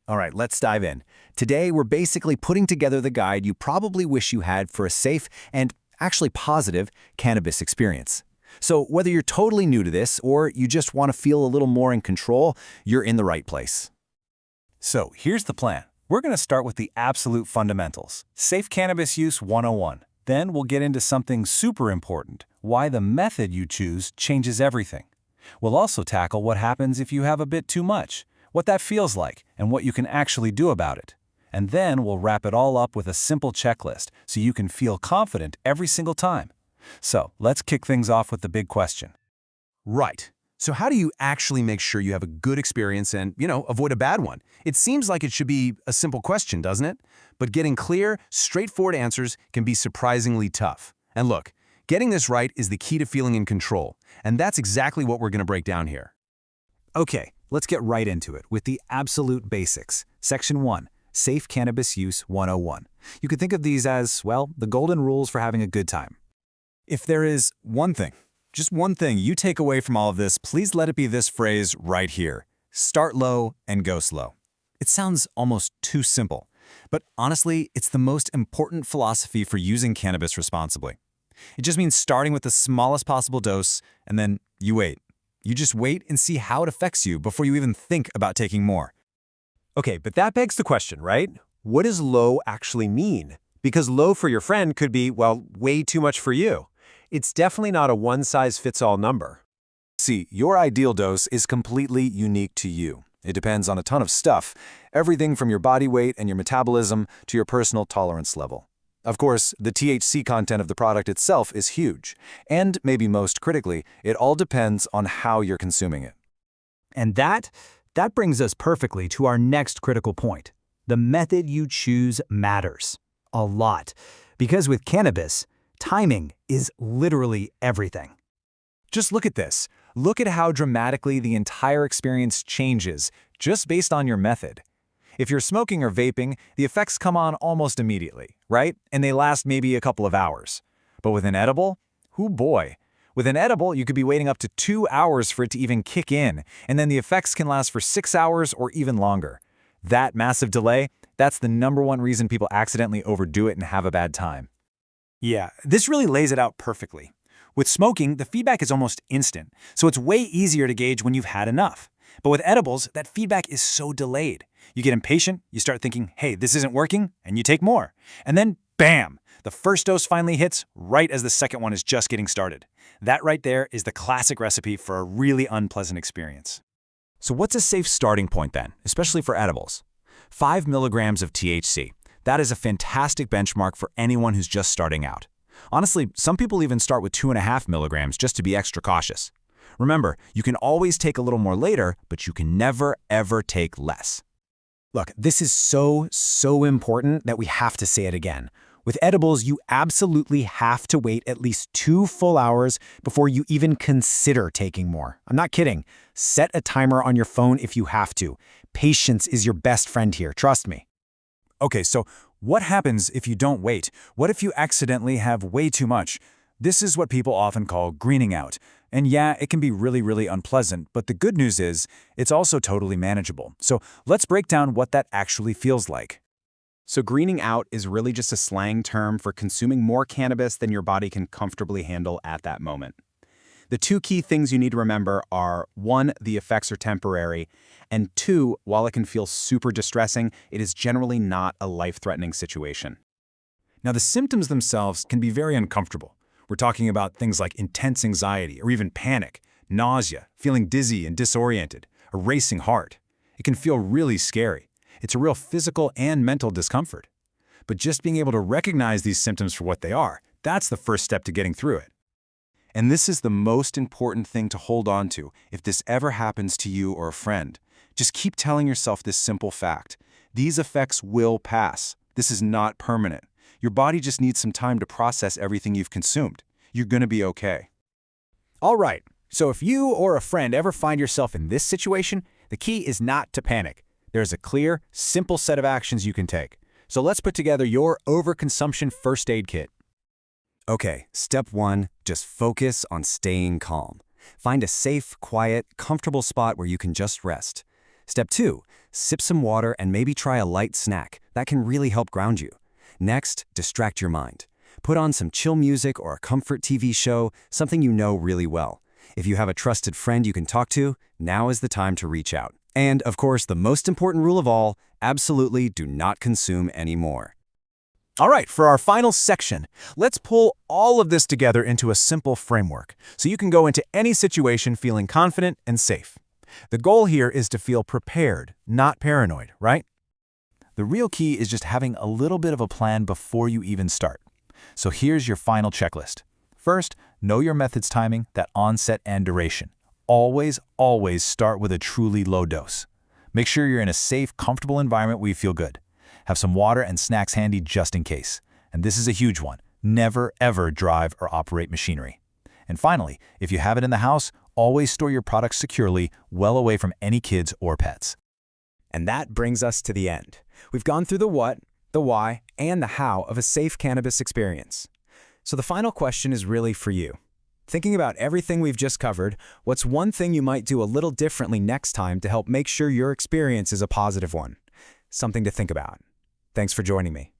All right, let's dive in. Today, we're basically putting together the guide you probably wish you had for a safe and actually positive cannabis experience. So whether you're totally new to this or you just want to feel a little more in control, you're in the right place. So here's the plan. We're going to start with the absolute fundamentals, Safe Cannabis Use 101. Then we'll get into something super important, why the method you choose changes everything. We'll also tackle what happens if you have a bit too much, what that feels like, and what you can actually do about it. And then we'll wrap it all up with a simple checklist so you can feel confident every single time. So let's kick things off with the big question. Right. So how do you actually make sure you have a good experience and, avoid a bad one? It seems like it should be a simple question, doesn't it? But getting clear, straightforward answers can be surprisingly tough. And look, getting this right is the key to feeling in control. And that's exactly what we're going to break down here. Okay, let's get right into it with the absolute basics. Section 1, Safe Cannabis Use 101. You could think of these as, well, the golden rules for having a good time. If there is one thing, just one thing you take away from all of this, please let it be this phrase right here. Start low and go slow. It sounds almost too simple, but honestly, it's the most important philosophy for using cannabis responsibly. It just means starting with the smallest possible dose, and then you wait. You just wait and see how it affects you before you even think about taking more. Okay, but that begs the question, right? What does low actually mean? Because low for your friend could be, well, way too much for you. It's definitely not a one-size-fits-all number. See, your ideal dose is completely unique to you. It depends on a ton of stuff, everything from your body weight and your metabolism to your personal tolerance level. Of course, the THC content of the product itself is huge, and maybe most critically, it all depends on how you're consuming it. And that brings us perfectly to our next critical point. The method you choose matters a lot, because with cannabis, timing is literally everything. Just look at this. Look at how dramatically the entire experience changes just based on your method. If you're smoking or vaping, the effects come on almost immediately, right? And they last maybe a couple of hours. But with an edible, hoo boy. With an edible, you could be waiting up to 2 hours for it to even kick in, and then the effects can last for 6 hours or even longer. That massive delay, that's the #1 reason people accidentally overdo it and have a bad time. Yeah, this really lays it out perfectly. With smoking, the feedback is almost instant, so it's way easier to gauge when you've had enough. But with edibles, that feedback is so delayed. You get impatient, you start thinking, hey, this isn't working, and you take more. And then, bam! The first dose finally hits right as the second one is just getting started. That right there is the classic recipe for a really unpleasant experience. So what's a safe starting point then, especially for edibles? 5 milligrams of THC. That is a fantastic benchmark for anyone who's just starting out. Honestly, some people even start with 2.5 milligrams just to be extra cautious. Remember, you can always take a little more later, but you can never, ever take less. Look, this is so important that we have to say it again. With edibles, you absolutely have to wait at least 2 full hours before you even consider taking more. I'm not kidding. Set a timer on your phone if you have to. Patience is your best friend here, trust me. Okay, so what happens if you don't wait? What if you accidentally have way too much? This is what people often call greening out. And yeah, it can be really unpleasant, but the good news is it's also totally manageable. So let's break down what that actually feels like. So greening out is really just a slang term for consuming more cannabis than your body can comfortably handle at that moment. The 2 key things you need to remember are, 1, the effects are temporary, and 2, while it can feel super distressing, it is generally not a life-threatening situation. Now, the symptoms themselves can be very uncomfortable. We're talking about things like intense anxiety or even panic, nausea, feeling dizzy and disoriented, a racing heart. It can feel really scary. It's a real physical and mental discomfort. But just being able to recognize these symptoms for what they are, that's the first step to getting through it. And this is the most important thing to hold on to if this ever happens to you or a friend. Just keep telling yourself this simple fact. These effects will pass. This is not permanent. Your body just needs some time to process everything you've consumed. You're going to be okay. All right, so if you or a friend ever find yourself in this situation, the key is not to panic. There's a clear, simple set of actions you can take. So let's put together your overconsumption first aid kit. Okay, step 1, just focus on staying calm. Find a safe, quiet, comfortable spot where you can just rest. Step 2, sip some water and maybe try a light snack. That can really help ground you. Next, distract your mind. Put on some chill music or a comfort TV show, something you know really well. If you have a trusted friend you can talk to, now is the time to reach out. And, of course, the most important rule of all, absolutely do not consume anymore. All right, for our final section, let's pull all of this together into a simple framework so you can go into any situation feeling confident and safe. The goal here is to feel prepared, not paranoid, right? The real key is just having a little bit of a plan before you even start. So here's your final checklist. First, know your method's timing, that onset and duration. Always, always start with a truly low dose. Make sure you're in a safe, comfortable environment where you feel good. Have some water and snacks handy just in case. And this is a huge one. Never, ever drive or operate machinery. And finally, if you have it in the house, always store your products securely, well away from any kids or pets. And that brings us to the end. We've gone through the what, the why, and the how of a safe cannabis experience. So the final question is really for you. Thinking about everything we've just covered, what's one thing you might do a little differently next time to help make sure your experience is a positive one? Something to think about. Thanks for joining me.